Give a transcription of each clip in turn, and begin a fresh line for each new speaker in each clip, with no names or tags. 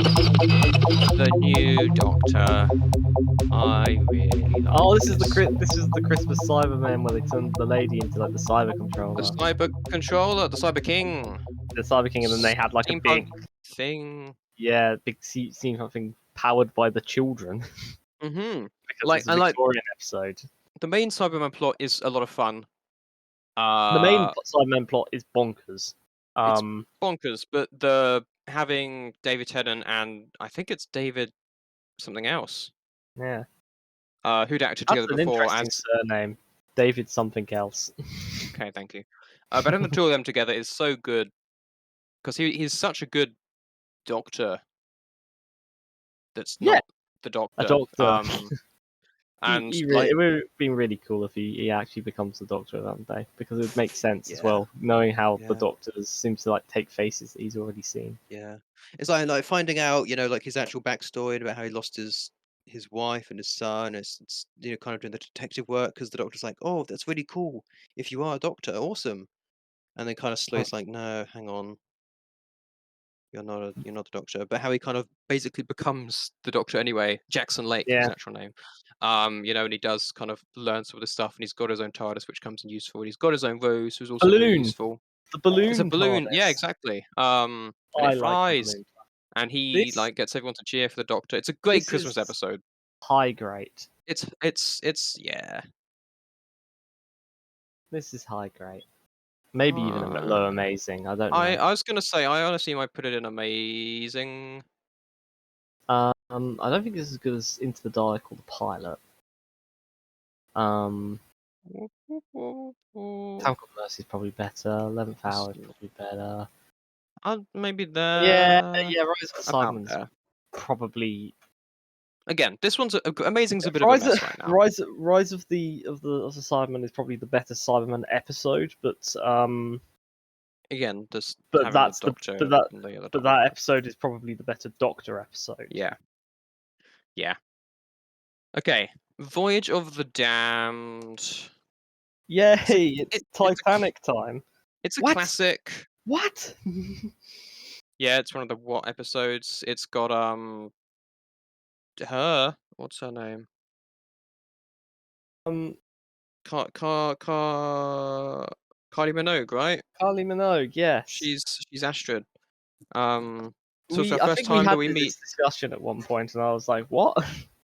The new Doctor. I really like
Oh, this is the Christmas Cybermen where they turned the lady into like the cyber
the
controller,
Cyber Controller, the Cyber King.
the Cyber King, and then they had like a big,
Steampunk thing.
scene something powered by the children
Mm-hmm.
because it's a Victorian episode.
The main Cyberman plot is a lot of fun.
The main Cybermen plot is bonkers.
It's bonkers, but the having David Tennant and I think it's David something else.
Yeah.
Who'd acted
That's
together
an
before
interesting
as
surname. David something else.
okay, thank you. But having the two of them together is so good because he's such a good Doctor. That's
Yeah.
not the Doctor.
A doctor.
And
it
like,
would have been really cool if he actually becomes the Doctor that day, because it would make sense as
Yeah.
well, knowing how the
Yeah.
Doctor seems to like take faces that he's already seen.
Yeah, it's like finding out, like his actual backstory and about how he lost his wife and his son. It's kind of doing the detective work because the doctor's like, oh, that's really cool. If you are a doctor, awesome. And then kind of slowly it's like, no, hang on, you're not the doctor. But how he kind of basically becomes the Doctor anyway. Jackson Lake, his actual name. And he does kind of learn some of the stuff, and he's got his own TARDIS, which comes in useful. And he's got his own Rose, who's also really useful.
The balloon.
It's a balloon, yeah,
TARDIS.
exactly. And
I
it flies,
like the balloon.
and he
This-
gets everyone to cheer for the Doctor. It's a great
this
Christmas
is
episode.
High grade.
It's yeah.
This is high grade. Maybe even a low amazing. I don't know.
I was gonna say I honestly might put it in amazing.
I don't think it's as good as Into the Dalek or the pilot. Town Cop Mercy is probably better. 11th Hour is probably better.
Maybe there.
Yeah. Rise of the
About
Cybermen's
there.
probably.
Again, this one's amazing's a bit of a mess right now.
Rise of the Cybermen is probably the better Cyberman episode, but
Again, just
but
having
that's
the Doctor.
but that episode is probably the better Doctor episode.
Yeah. Yeah. Okay, Voyage of the Damned.
Yay! It's Titanic time.
It's a
What?
classic.
What?
Yeah, it's one of the what episodes. It's got her. What's her name? Kylie Minogue, right?
Kylie Minogue, yes.
She's Astrid. So it's
I
our first
think
time
we had
that we meet.
this discussion at one point, and I was like, "What?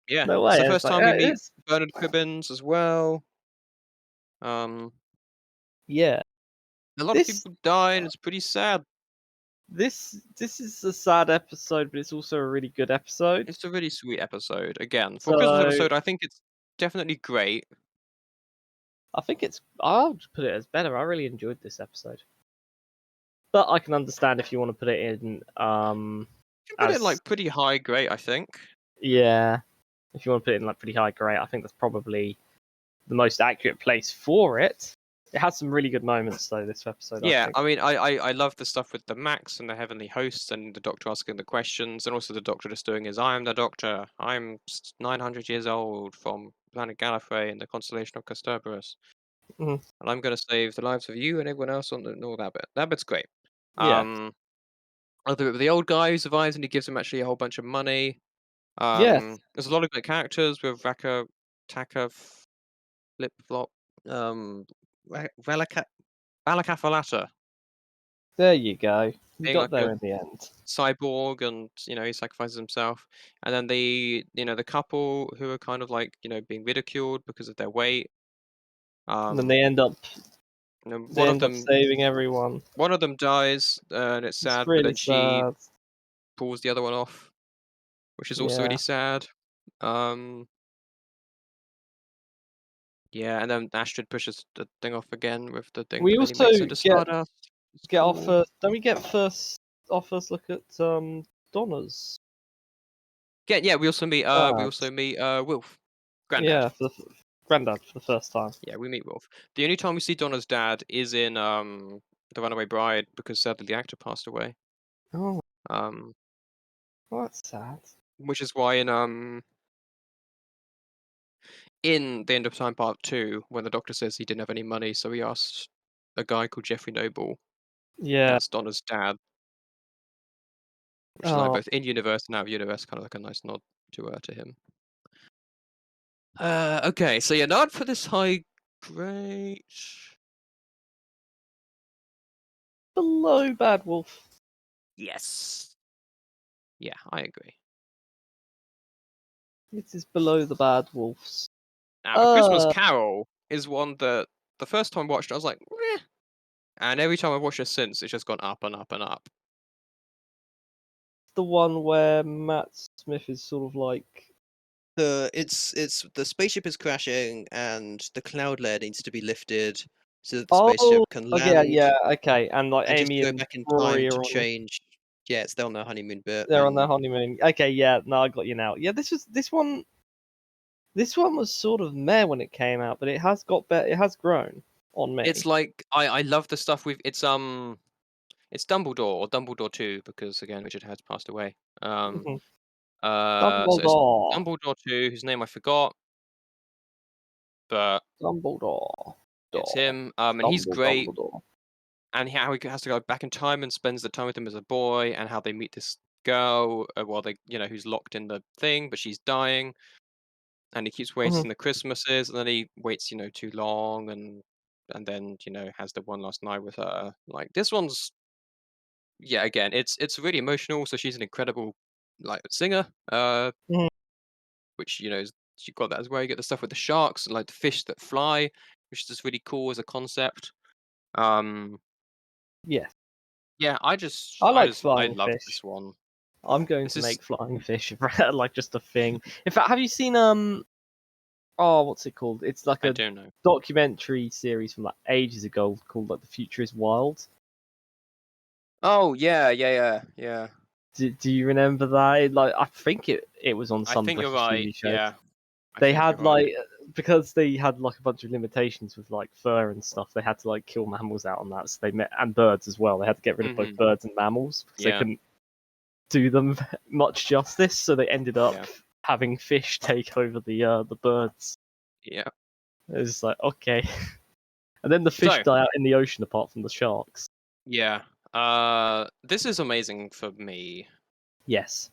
Yeah,
No way!"
It's the
And
first
like,
time
"Yeah,
we
it
meet
is."
Bernard Cribbins as well.
Yeah.
A lot of people die, and it's pretty sad.
This is a sad episode, but it's also a really good episode.
It's a really sweet episode. Again, for a Christmas episode, I think it's definitely great.
I'll just put it as better. I really enjoyed this episode, but I can understand if you want to put it in.
You can put it in like pretty high grade, I think.
Yeah, if you want to put it in like pretty high grade, I think that's probably the most accurate place for it. It has some really good moments though. This episode.
Yeah,
I
mean, I love the stuff with the Max and the Heavenly Hosts and the Doctor asking the questions, and also the Doctor just doing his "I am the Doctor. I'm 900 years old from planet Gallifrey in the constellation of Kasterborous, and I'm going to save the lives of you and everyone else on all that bit. That bit's great.
Yeah.
The old guy who survives and he gives him actually a whole bunch of money.
Yes.
There's a lot of great characters with Raka, Taka, Flip Flop, Valakafalata.
There you go. You
Being
got
like
there
a
in the end.
cyborg, and he sacrifices himself, and then the couple who are kind of like being ridiculed because of their weight.
And then they end up.
One of them
saving everyone.
One of them dies, and it's sad.
Really
but then
sad.
she pulls the other one off, which is also really sad. Yeah, and then Astrid pushes the thing off again with the thing.
We
but then he
also
makes into Stardust.
get our first. Don't we get our first look at Donna's?
Yeah. We also meet. Wilf. Grandad.
Yeah, for Granddad for the first time.
Yeah, we meet Rolf. The only time we see Donna's dad is in The Runaway Bride, because sadly the actor passed away.
Oh,
Um,
well, that's sad.
which is why in The End of Time Part 2, when the Doctor says he didn't have any money, so he asked a guy called Jeffrey Noble.
Yeah.
That's Donna's dad. Which is like
Oh,
both in universe and out of universe, kind of like a nice nod to him. Okay, so yeah, not for this high grade.
below Bad Wolf.
Yes. Yeah, I agree.
This is below the Bad Wolves.
Now, A Christmas Carol is one that the first time I watched, I was like, "Meh," and every time I've watched it since, it's just gone up and up and up.
The one where Matt Smith is sort of like.
It's the spaceship is crashing and the cloud layer needs to be lifted so that the
Oh,
spaceship can
okay,
land
yeah, okay, and like
and just
Amy
go
and
back in
Rory
time to
are on.
change. Yeah, it's they're on their honeymoon bit.
They're on their
when-
honeymoon. Okay, yeah, no, I got you now. Yeah, this one was sort of meh when it came out, but it has got better. It has grown on me.
It's like I love the stuff with it's Dumbledore or Dumbledore 2, because again Richard has passed away.
Mhm.
So it's
Dumbledore.
Dumbledore 2, whose name I forgot, but
Dumbledore.
it's him. And he's great.
Dumbledore.
And how he has to go back in time and spends the time with him as a boy, and how they meet this girl, while they, who's locked in the thing, but she's dying, and he keeps
Mhm.
waiting the Christmases, and then he waits, too long, and then has the one last night with her. Like this one's, yeah, again, it's really emotional. So she's an incredible like singer,
Mhm.
which she got that as well. You get the stuff with the sharks and like the fish that fly, which is just really cool as a concept. Um,
Yeah,
yeah,
I like
I
flying
love
fish.
this one.
I'm going
This
to
is
make flying fish like just a thing. In fact, have you seen oh, what's it called? It's like
I
a
don't know.
documentary series from like ages ago called like The Future is Wild.
Oh yeah.
Do you remember that? Like I think it was on
I
some
think you're
British
right.
TV show.
Yeah, I
They
think you're
had
right.
like because they had like a bunch of limitations with like fur and stuff. They had to like kill mammals out on that. So they met and birds as well. They had to get rid of both
Mhm.
birds and mammals because they
Yeah.
couldn't do them much justice. So they ended up
Yeah.
having fish take over the birds.
Yeah.
It was just like okay, and then the fish
So
die out in the ocean apart from the sharks.
yeah, this is amazing for me.
Yes,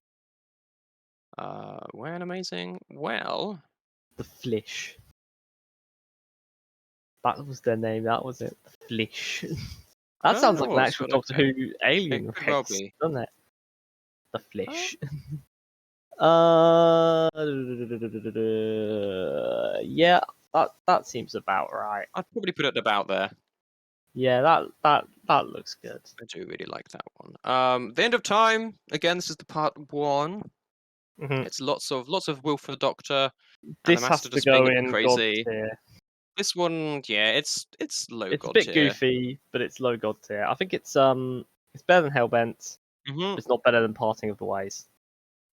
When amazing? Well,
the Flish. That was their name. That was it. The Flish. That sounds
it
like an
was,
actual
but
Doctor
okay.
Who alien
It could
race,
well be.
doesn't it? The
Uh,
Flish. Yeah, that seems about right.
I'd probably put it about there.
Yeah, that looks good.
I do really like that one. The End of Time. Again, this is the part 1.
Mhm.
It's lots of Will for the Doctor and the
This has
Master
to
just being
go
a bit
in God
crazy.
tier.
This one, yeah, it's low
It's a
God
bit
tier.
goofy, but it's low God tier. I think it's better than Hellbent,
Mhm.
but it's not better than Parting of the Ways.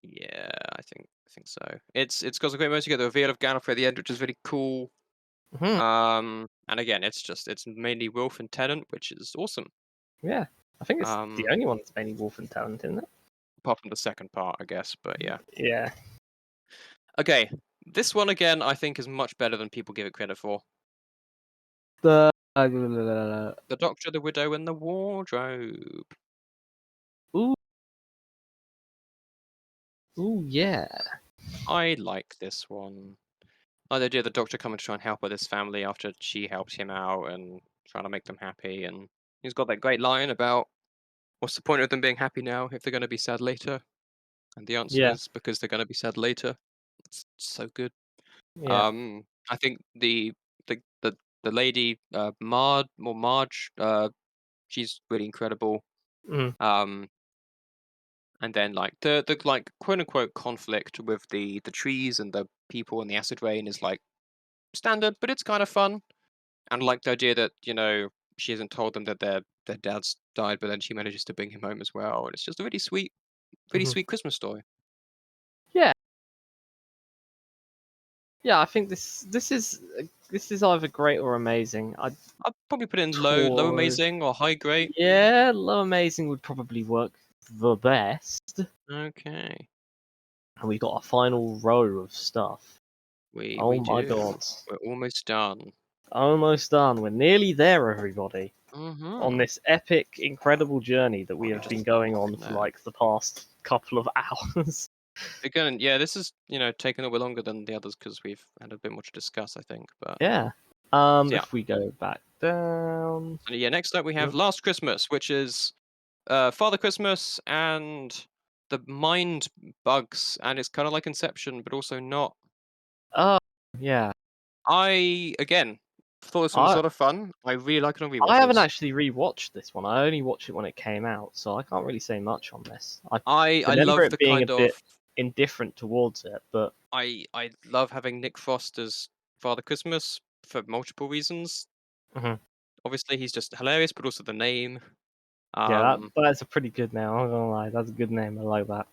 Yeah, I think so. It's got some great moments. You get the reveal of Gallifrey at the end, which is really cool.
Mhm.
And again, it's mainly Wilf and Tennant, which is awesome.
Yeah, I think it's
Um,
the only one that's mainly Wolf and Talent, isn't it?
apart from the second part, I guess. But yeah.
Yeah.
Okay, this one again, I think is much better than people give it credit for.
The
The Doctor, the Widow, and the Wardrobe.
ooh yeah.
I like this one. Like the idea of the Doctor coming to try and help with his family after she helps him out and trying to make them happy. And he's got that great line about, what's the point of them being happy now if they're going to be sad later? And the answer
Yeah.
is because they're going to be sad later. It's so good.
Yeah.
I think the the the lady Marge, she's really incredible.
Mm.
And then like the like quote unquote conflict with the trees and the people and the acid rain is like standard, but it's kind of fun. And like the idea that she hasn't told them that their dad's died, but then she manages to bring him home as well. And it's just a really
Mhm.
sweet Christmas story.
Yeah. Yeah, I think this is either great or amazing.
I'd probably put it in low
Towards
amazing or high great.
yeah, low amazing would probably work the best.
Okay,
And we got a final row of stuff.
we
Oh my
do.
god.
We're almost done.
Almost done. We're nearly there, everybody. On
Mm-hmm.
this epic, incredible journey that we have been going on for
No.
like the past couple of hours.
Again, yeah, this is taken a bit longer than the others because we've had a bit more to discuss, I think. But
Yeah.
yeah.
If we go back down.
And yeah, next up we have Last Christmas, which is Father Christmas and the mind bugs, and it's kind of like Inception, but also not.
Oh, yeah.
I again thought this one was a
I
lot of fun. I really like it on
I haven't
rewatches.
actually rewatched this one. I only watched it when it came out, so I can't really say much on this. I
I
remember
love
it
the
being a
kind of
bit indifferent towards it, but
I love having Nick Frost as Father Christmas for multiple reasons.
Mhm.
Obviously, he's just hilarious, but also the name.
yeah, that's a pretty good name. I'm not gonna lie, that's a good name. I like that.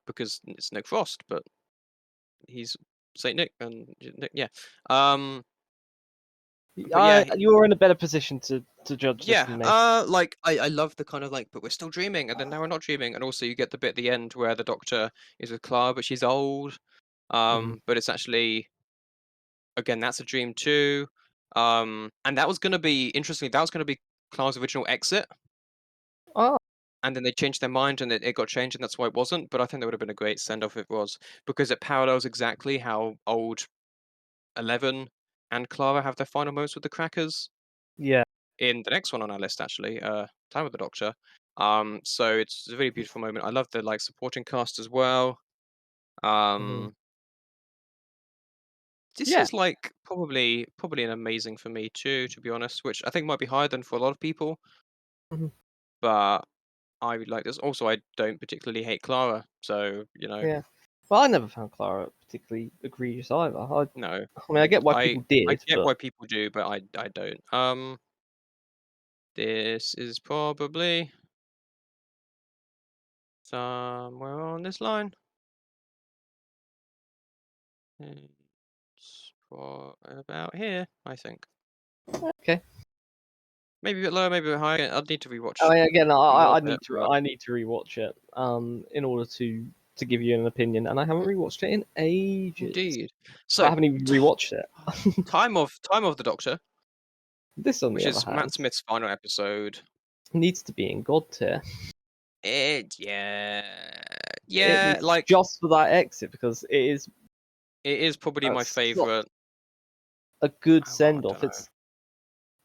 Because it's Nick Frost, but he's Saint Nick, and yeah. But yeah,
You're in a better position to judge this than me.
like I love the kind of like, but we're still dreaming, and then now we're not dreaming, and also you get the bit at the end where the doctor is with Clara, but she's old.
Mhm.
But it's actually again that's a dream too. And that was gonna be interestingly that was gonna be Clara's original exit,
Oh,
and then they changed their mind, and it got changed, and that's why it wasn't. But I think that would have been a great send off if it was, because it parallels exactly how old 11 and Clara have their final moments with the Crackers
yeah.
in the next one on our list, actually, Time with the Doctor. So it's a really beautiful moment. I love the like supporting cast as well.
Mhm.
Um, this
Yeah.
is like probably an amazing for me too, to be honest, which I think might be higher than for a lot of people,
Mhm.
but I would like this. Also, I don't particularly hate Clara, so
Yeah. Well, I never found Clara particularly egregious either.
no,
I mean, I get why
I
people
I
did,
get
but
why people do, but I don't. This is probably somewhere on this line. It's about here, I think.
okay.
Maybe a bit lower, maybe a bit higher. I'd need to
I
rewatch
mean, again,
more of
I
it,
need to
but
rewatch it in order to give you an opinion, and I haven't rewatched it in ages.
indeed.
I
So,
haven't even rewatched it.
Time of the Doctor,
This, on
which
the other
is Matt
hand,
Smith's final episode.
needs to be in God tier.
Yeah,
It
yeah.
needs
Like
just for that exit because
it is probably my
such
favorite.
a good
Oh, well, I
send
don't
off.
know.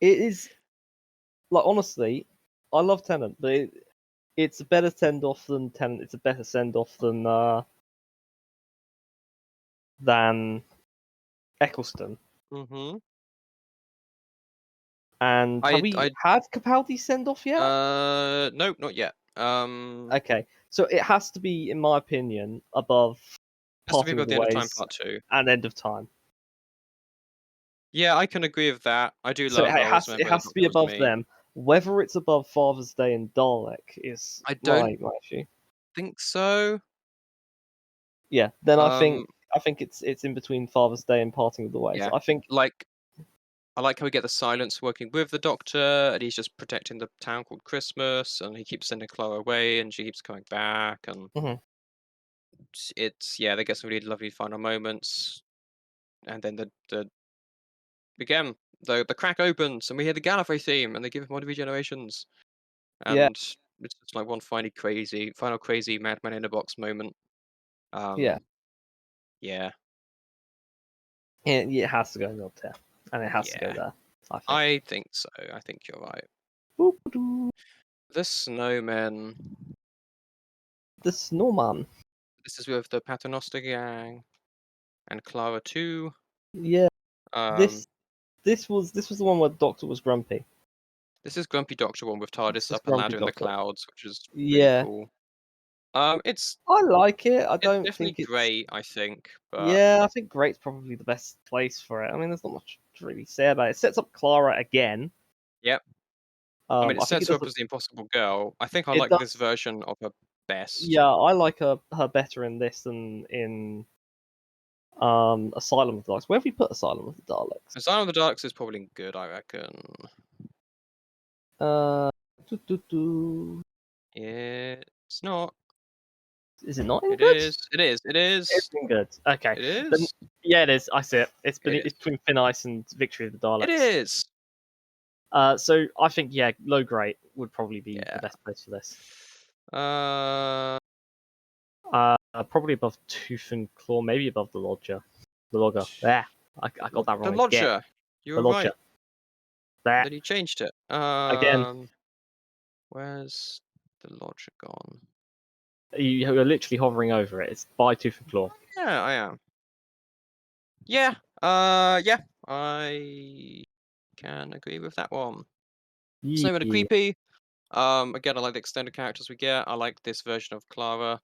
It is like honestly, I love Tennant, but it's a better send off than Tennant. It's a better send off than Eccleston.
Mm-hmm.
And have we
I
had Capaldi send off yet?
nope, not yet.
Okay, so it has to be, in my opinion, above
Has to be
Parting of
above
the
the end of time
Ways
part 2.
and End of Time.
Yeah, I can agree with that. I do
So
love I Always
it
Remember the
has to be
Doctor Was
above
Me.
them. Whether it's above Father's Day and Dalek is
I don't
my issue.
think so.
Yeah, then
Um,
I think it's in between Father's Day and Parting of the Ways.
yeah,
I think
like I like how we get the silence working with the Doctor, and he's just protecting the town called Christmas, and he keeps sending Chloe away, and she keeps coming back, and
Mhm.
it's yeah, they get some really lovely final moments, and then the again the crack opens, and we hear the Gallifrey theme, and they give him one of Generations,
yeah,
and it's just like one final crazy Madman in a Box moment.
yeah,
Um, yeah,
it has to go in tier, and it has to go
yeah,
there. I think.
I think so. I think you're right.
Boop-a-doo.
The Snowmen.
The Snowman.
This is with the Paternoster gang and Clara too.
Yeah,
Um,
this this was the one where the Doctor was grumpy.
this is Grumpy Doctor one with
This
TARDIS
is
up a
Grumpy
ladder in the
Doctor.
clouds, which is really
Yeah,
cool. It's
I like it. I
it's
don't
definitely
think it's.
great, I think, but
Yeah, I think Great's probably the best place for it. I mean, there's not much to really say about it. It sets up Clara again.
yep. I mean, it
I think
sets her up as the Impossible Girl. I think I
it
like this
does.
version of her best.
Yeah, I like her better in this than in Asylum of the Daleks. Where have we put Asylum of the Daleks?
Asylum of the Daleks is probably good, I reckon.
Uh, doo, doo, doo.
It's not.
Is it not in
It
good?
is. It is. It
It's
is.
in good. Okay.
It
Then,
is.
yeah, it is. I see it. It's
It
it's
is.
between Thin Ice and Victory of the Daleks.
It is.
So I think low grade would probably be
Yeah.
the best place for this. Probably above Tooth and Claw, maybe above the Lodger. The Logger. There. I got that
The
wrong again.
Lodger. You
The
were
Lodger.
right.
There.
Then you changed it.
Again.
Where's the Lodger gone?
You're literally hovering over it. It's by Tooth and Claw.
Yeah, I am. Yeah. Yeah. I can agree with that one. Same with the
Yeah.
creepy. Again, I like the extended characters we get. I like this version of Clara.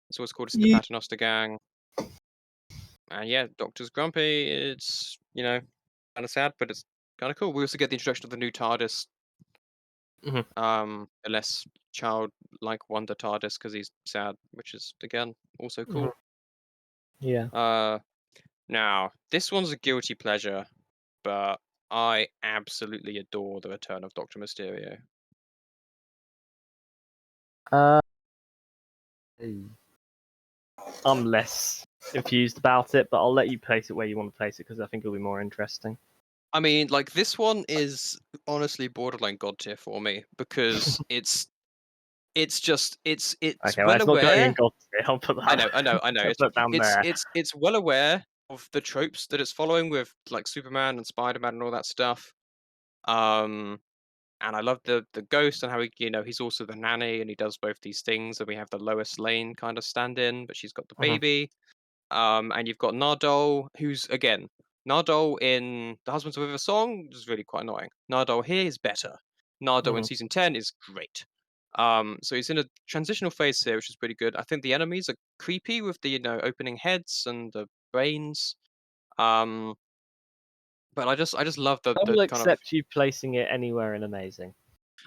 It's always cool to see the
Yeah.
Paternoster gang. And yeah, Doctor's grumpy. It's, kind of sad, but it's kind of cool. We also get the introduction of the new TARDIS.
Mhm.
A less childlike Wonder TARDIS because he's sad, which is, again, also cool.
Yeah.
Now, this one's a guilty pleasure, but I absolutely adore the return of Doctor Mysterio.
I'm less confused about it, but I'll let you place it where you want to place it because I think it'll be more interesting.
I mean, like, this one is honestly borderline god tier for me because it's
Okay, well,
well
it's not going in
aware.
God tier. I'll put that.
I know.
I'll put down there.
It's well aware of the tropes that it's following with like Superman and Spider-Man and all that stuff. And I love the ghost and how he's also the nanny and he does both these things. And we have the Lois Lane kind of stand-in, but she's got the
Mhm.
baby. And you've got Nardole, who's again Nardole in The Husbands of River Song is really quite annoying. Nardole here is better. Nardole in
Mhm.
season 10 is great. So he's in a transitional phase here, which is pretty good. I think the enemies are creepy with the opening heads and the brains. Um, but I just love
I
the
will
kind of
accept you placing it anywhere in Amazing.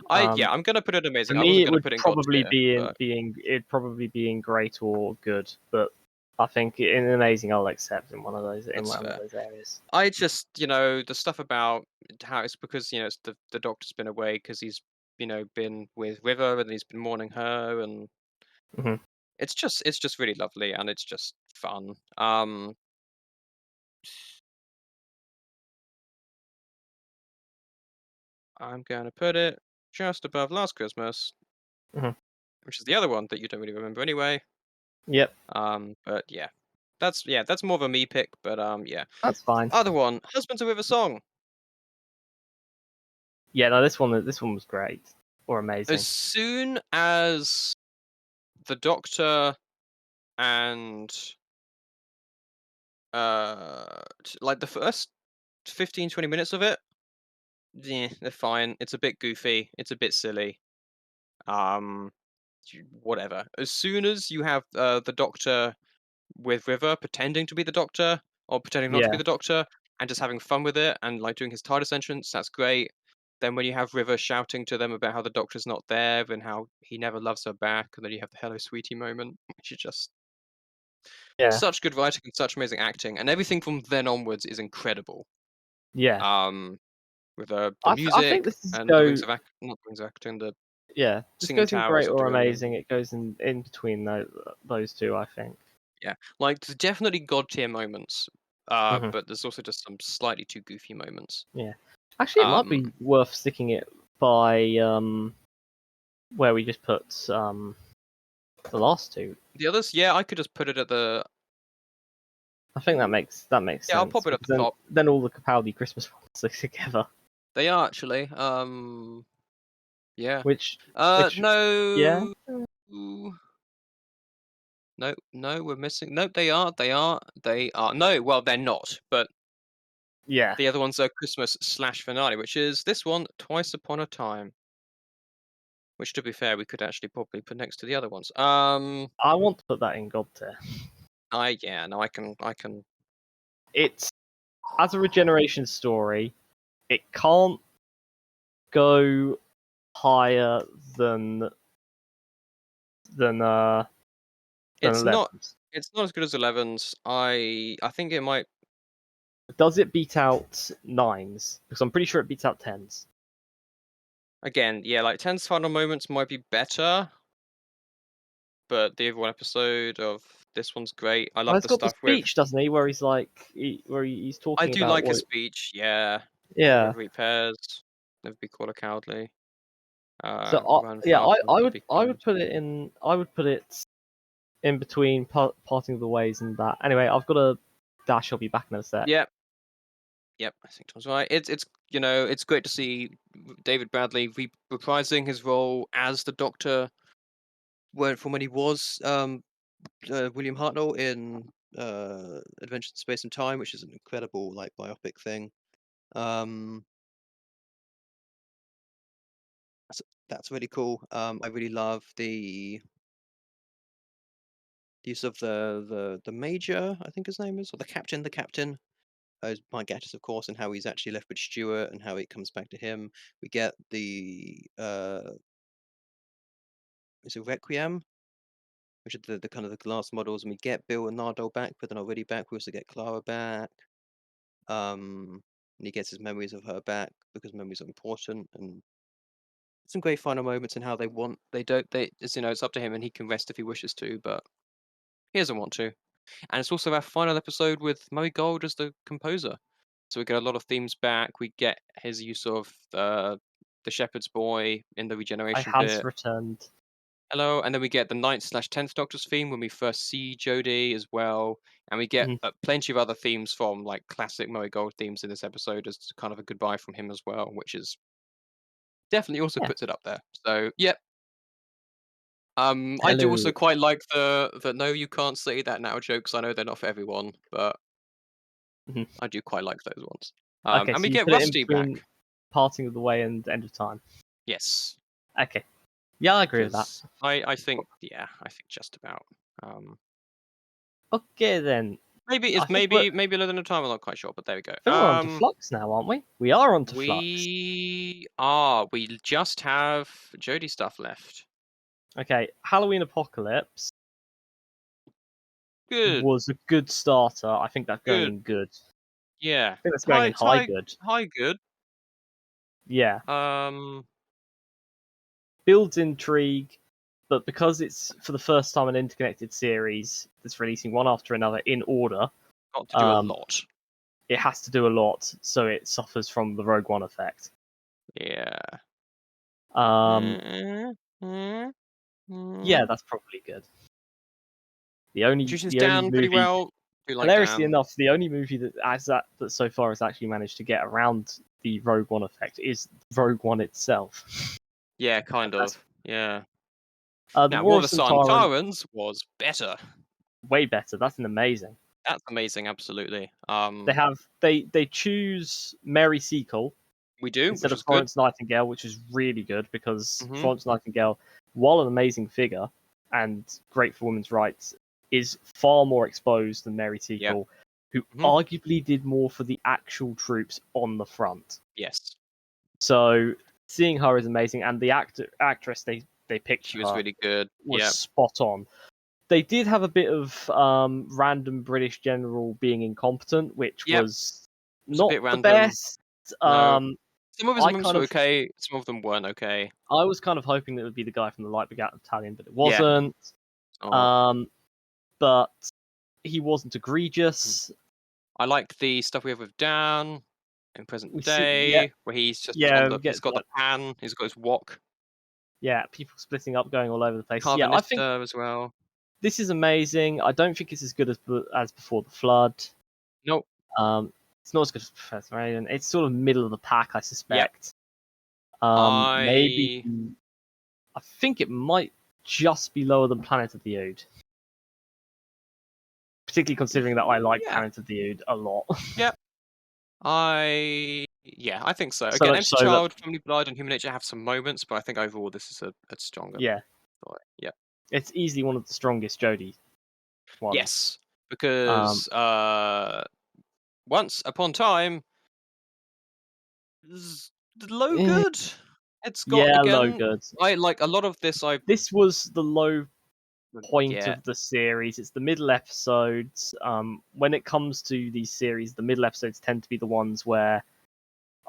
I'm gonna put it
For
amazing. I
me,
wasn't
it
gonna
would
put it in God
probably
tier,
be
but
in great or good, but I think in Amazing I'll accept in one of those
that's
one of
fair.
those areas.
I just the stuff about how it's because it's the Doctor's been away because he's been with River and he's been mourning her and
Mhm.
it's just really lovely and it's just fun. I'm gonna put it just above Last Christmas,
Mhm.
which is the other one that you don't really remember anyway.
Yep,
But yeah, that's more of a me pick. But yeah,
that's fine.
other one, Husbands of River Song.
Yeah, no, this one was great or amazing.
As soon as the Doctor and like the first 15-20 minutes of it, yeah, they're fine. It's a bit goofy. It's a bit silly. Um, whatever. As soon as you have the Doctor with River pretending to be the Doctor or pretending not to be
Yeah,
the Doctor and just having fun with it and like doing his TARDIS entrance, that's great. Then when you have River shouting to them about how the Doctor's not there and how he never loves her back, and then you have the "Hello, sweetie" moment, which is just
yeah,
such good writing and such amazing acting, and everything from then onwards is incredible.
yeah.
Um, with the
I think
music
this is
and the Rings of not Rings of Acting, the
this
Singing
goes in
Towers
great
of
or
Darillium.
amazing. It goes in between those two, I think.
Yeah, like there's definitely god tier moments,
Mhm.
but there's also just some slightly too goofy moments.
Yeah, actually, it might be worth sticking it by where we just put the last two.
The others, yeah, I could just put it at the.
I think that makes sense.
Yeah, I'll pop it at
Because
the top.
then all the Capaldi Christmas ones are together.
They are actually. Yeah.
Which yeah,
No. No, no, we're missing. No, they are. They are. They are. No, well, they're not. But
yeah.
the other ones are Christmas / finale, which is this one, Twice Upon a Time. Which, to be fair, we could actually probably put next to the other ones.
I want to put that in God tier.
Yeah, no, I can.
It's as a regeneration story, it can't go higher than
It's
11.
not. It's not as good as 11's. I think it might.
Does it beat out 9's? Because I'm pretty sure it beats out 10's.
Again, yeah, like 10's final moments might be better, but the overall episode of this one's great. I
Well,
love
it's
the
got the
stuff with.
speech, doesn't he? Where he's like, he's
I
talking
do
about
like his
what.
speech. Yeah,
Yeah.
whether he pairs, never be called a cowardly.
So
Run fast, never be
I would
kind.
put it in. I would put it in between parting of the ways and that. Anyway, I've got a dash. I'll be back in a sec.
Yep, yep. I think Tom's right. It's it's great to see David Bradley reprising his role as the Doctor. From when he was William Hartnell in Adventures in Space and Time, which is an incredible like biopic thing. Um, that's really cool. I really love the use of the major, I think his name is, or the captain. Mike Gattis, of course, and how he's actually left with Stuart, and how it comes back to him. We get the is it Requiem, which are the kind of the glass models, and we get Bill and Nardo back, but they're not really back. We also get Clara back. And he gets his memories of her back because memories are important, and some great final moments in how it's up to him, and he can rest if he wishes to, but he doesn't want to. And it's also our final episode with Murray Gold as the composer, so we get a lot of themes back. We get his use of the Shepherd's Boy in the
I
regeneration
has
bit.
returned.
Hello, and then we get the 9th/10th Doctor's theme when we first see Jodie as well, and we get plenty of other themes from like classic Murray Gold themes in this episode as kind of a goodbye from him as well, which is definitely also
Yeah.
puts it up there. So yep. I do
Hello.
also quite like the no, you can't say that now jokes. I know they're not for everyone, but
Mhm.
I do quite like those ones.
Okay,
And
so
we
you
get
put it in
Rusty back.
between parting of the way and end of time.
Yes,
Okay. Yeah, I agree with that.
because I think just about.
Okay then.
Maybe
I
it's
think we're,
maybe a little at a time. I'm not quite sure, but there we go.
I think we're on to Flux now, aren't we? We are on to Flux.
We are. We just have Jodie stuff left.
Okay, Halloween Apocalypse
Good.
was a good starter. I think that's going
Good.
in good.
Yeah.
I think that's going in high good.
High good.
Yeah. Builds intrigue, but because it's for the first time an interconnected series that's releasing one after another in order,
Got to do a lot.
it has to do a lot, so it suffers from the Rogue One effect.
Yeah.
Yeah, that's probably good. The only
Dan
movie,
pretty well. Do like
hilariously
Dan.
enough, the only movie that so far has actually managed to get around the Rogue One effect is Rogue One itself.
Yeah, kind of. Yeah.
The
Now,
War
War
of
of the
Santarans,
Santarans was better.
way better. That's an amazing.
That's amazing, absolutely.
They choose Mary Seacole.
We do,
instead
which
of
is good.
Florence Nightingale, which is really good because Florence Nightingale, while an amazing figure and great for women's rights, is far more exposed than Mary Seacole, who arguably did more for the actual troops on the front.
Yes.
So seeing her is amazing, and the actress they picked,
she was really good.
Was spot on. They did have a bit of random British general being incompetent, which was not the best.
No. Some of his moves were okay, some of them weren't okay.
I was kind of hoping that it would be the guy from the Light Begat Battalion, but it wasn't. But he wasn't egregious.
I like the stuff we have with Dan in present day, where he's just he's got the pan, he's got his wok.
Yeah, people splitting up, going all over the place.
I think as well.
This is amazing. I don't think it's as good as Before the Flood.
Nope.
It's not as good as Professor Alien. It's sort of middle of the pack, I suspect. Maybe I think it might just be lower than Planet of the Ood. Particularly considering that I like Planet of the Ood a lot.
Yep. I think so. Again, Empty Child, Family Blood, and Human Nature have some moments, but I think overall this is a stronger.
Yeah.
Yeah.
It's easily one of the strongest Jodie ones.
Yes, because Once Upon Time is low good. It's got
low good.
I like a lot of this.
This was the low point
Yeah.
of the series. It's the middle episodes. When it comes to these series, the middle episodes tend to be the ones where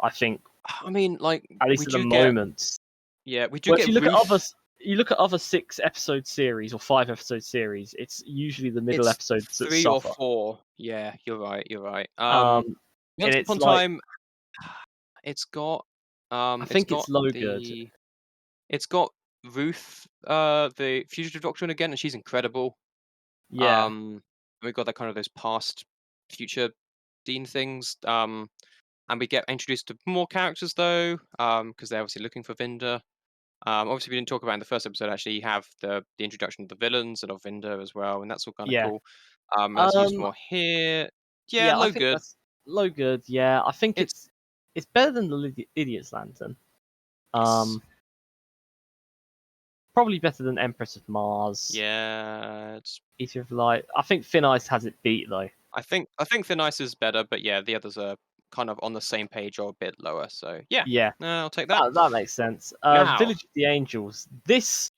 I think,
I mean, like,
at least
we
at the
do get,
moment.
we do
Well, if
get
you look at
Ruth.
you look at other 6-episode series or 5-episode series, it's usually the middle
It's
episodes that
3 or
suffer.
4. Yeah, you're right. You're right.
And
Once
it's
Upon a
like,
Time, it's got
I think it's low good.
it's got Ruth, the fugitive doctor, in again, and she's incredible.
Yeah,
We've got that kind of those past, future Dean things. And we get introduced to more characters though, because they're obviously looking for Vinder. Obviously, we didn't talk about in the first episode. Actually, you have the introduction of the villains and of Vinder as well, and that's all kind of
yeah.
cool. And that's used
Um,
more here. Yeah,
yeah, I
low
think
good.
that's low good. Yeah, I think
It's
it's better than the Idiot's Lantern.
yes.
Probably better than Empress of Mars.
Yeah, it's.
Eater of Light. I think Thin Ice has it beat though.
I think Thin Ice is better, but yeah, the others are kind of on the same page or a bit lower. So yeah,
Yeah,
I'll take that.
that makes sense.
Now,
Village of the Angels. This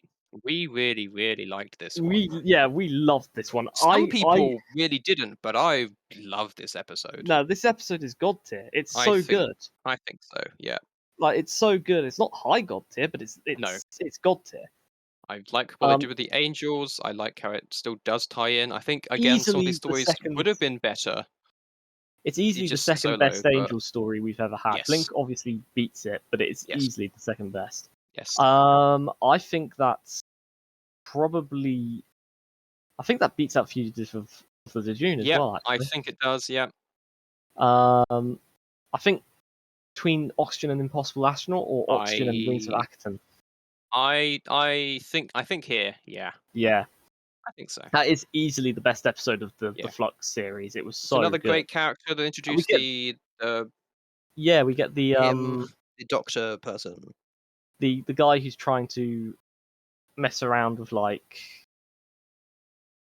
we really liked this one.
we loved this one.
Some people really didn't, but I love this episode.
No, this episode is god tier. It's
I
so
think-
good.
I think so. Yeah.
Like it's so good. It's not high god tier, but it's
No.
it's god tier.
I like what they did with the Angels. I like how it still does tie in. I think again some of
Easily
these
the
stories
second-
would have been better.
It's easily the
just
second
solo,
best
but-
Angel story we've ever had.
Yes.
Blink obviously beats it, but it's
Yes.
easily the second best.
Yes.
I think that's probably. I think that beats out Fugitive of the June as
Yeah,
well.
I
Actually.
think it does. Yeah.
I think between Oxygen and Impossible Astronaut or Oxygen and Wings of Akaton.
I think here. Yeah.
Yeah,
I think so.
that is easily the best episode of the
Yeah.
Flux series. It was
It's
so
another
good.
great character that introduced
get-
the
Yeah, we get the
Him, the doctor person.
the guy who's trying to mess around with like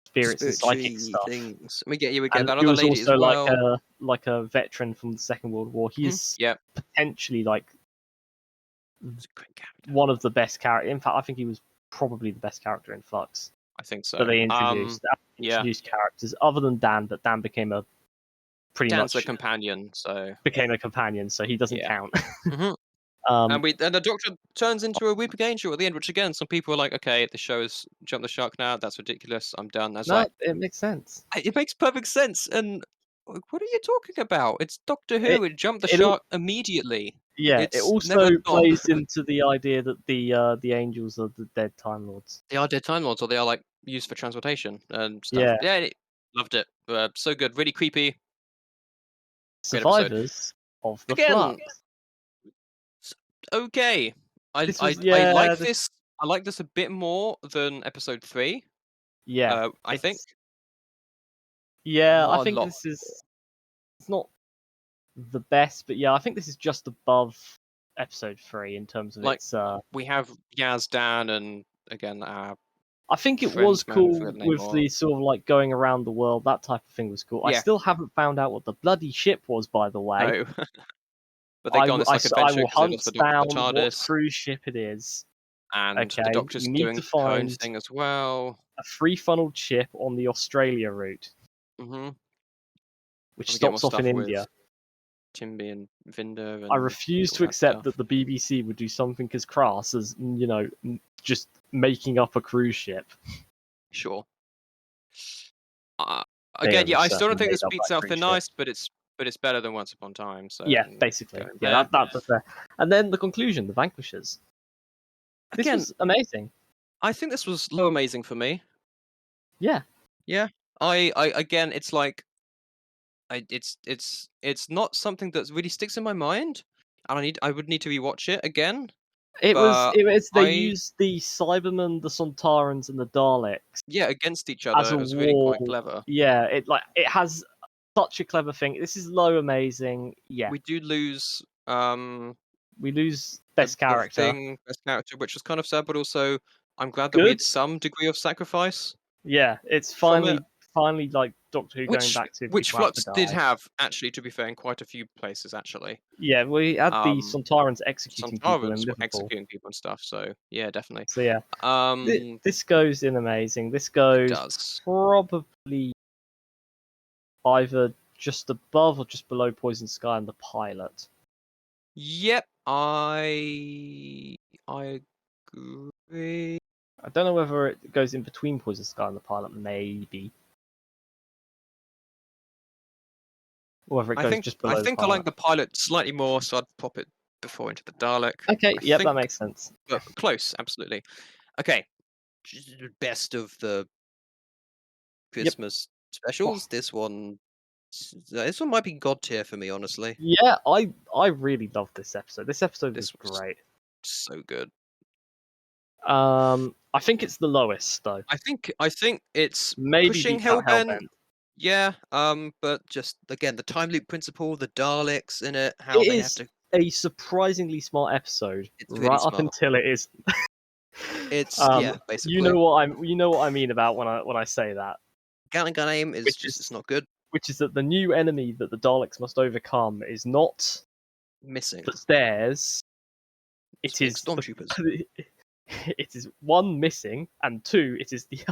spirits and psychic
Spiritually
stuff.
things. We get that
And he
other
was
lady as
also
well.
like a veteran from the Second World War. He's
Yeah.
potentially like
It's a great character.
one of the best characters. In fact, I think he was probably the best character in Flux
I think so.
that they introduced.
yeah.
Introduced characters other than Dan, but Dan became a pretty
Dan's
much
a companion, so
became a companion, so he doesn't
Yeah.
count.
Mhm. and the Doctor turns into a weeping angel at the end, which again, some people are like, okay, the show's jumped the shark now. That's ridiculous. I'm done. That's
no,
like,
it makes sense.
it makes perfect sense. And what are you talking about? It's Doctor Who. It jumped the
it all-
shark immediately.
Yeah,
It's
it also
never not.
plays into the idea that the angels are the dead Time Lords.
They are dead Time Lords, or they are like used for transportation and stuff.
Yeah.
Loved it. So good. Really creepy. Great episode.
Survivors of the
Again,
Flux.
Okay. I
This was-
I
yeah,
like
this-
this. I like this a bit more than episode 3.
Yeah,
I think.
Yeah,
Not
I
a
think
lot
this is. It's not the best, but yeah, I think this is just above episode 3 in terms of
Like,
its.
We have Yaz, Dan, and again,
I think it
friends,
was
man, I
cool
forget the name
with
of
the
it.
sort of like going around the world. That type of thing was cool. I
Yeah.
still haven't found out what the bloody ship was, by the way.
No. But they go on this like adventure
will
because they
hunt
lost the Doctor
down
in the
what
TARDIS,
cruise ship it is.
and
Okay,
the Doctor's
we need
doing
to
her own
find
thing as well.
a free-funneled ship on the Australia route,
Mm-hmm.
which
We get more
stops off in
stuff with
India.
Timby and Vinder. And
I refuse
all
to
that
accept
stuff.
that the BBC would do something as crass as, just making up a cruise ship.
Sure.
They
Again,
have
yeah, I still don't
certainly
think this
made up
beats
that
out
cruise
Thin
ship.
Ice, but it's better than Once Upon a Time. So
Yeah, basically.
going
Yeah,
there.
that's fair. And then the conclusion, the Vanquishers. This
Again,
was amazing.
I think this was low amazing for me.
Yeah.
Yeah. I again, it's like, it's not something that really sticks in my mind, and I would need to rewatch it again.
It was they
I-
used the Cybermen, the Sontarans, and the Daleks
Yeah, against each
as
other.
a
It was really quite
wall.
clever.
Yeah, it has such a clever thing. This is low amazing. Yeah.
We do lose
We lose
the-
best
the
character.
best character, which was kind of sad, but also I'm glad that we had
Good.
some degree of sacrifice.
Yeah, it's
from
finally finally like Doctor Who going back to
which
people have to
Flux did
die.
have, actually, to be fair, in quite a few places, actually.
Yeah, we had the Sontarans executing people in
Sontarans were
Liverpool.
executing people and stuff, so yeah, definitely.
So yeah,
It
this goes in amazing. This goes
does.
probably either just above or just below Poison Sky and the pilot.
Yep, I agree.
I don't know whether it goes in between Poison Sky and the pilot, maybe. Or whether it goes just below
I
the
think I
pilot.
like the pilot slightly more, so I'd pop it before Into the Dalek.
Okay,
I
yep, that
think,
makes sense.
but close, absolutely. Okay,
Best of the
Yep.
Christmas specials. This one might be god tier for me, honestly.
Yeah, I really loved this episode. This episode was
This was
great.
so good.
I think it's the lowest though.
I think it's
Maybe
pushing
beats out
Hellbent.
Hellbent.
Yeah, but
Just again the time loop principle, the Daleks in it, how
It
they have
is
to.
a surprisingly smart episode,
It's
right
really
up
smart.
until it is.
It's basically.
you know what I mean about when I say that.
Gatling gun aim is it's not good.
Which is that the new enemy that the Daleks must overcome is not
Missing.
theirs. It is
stormtroopers.
It is one missing, and two, it is the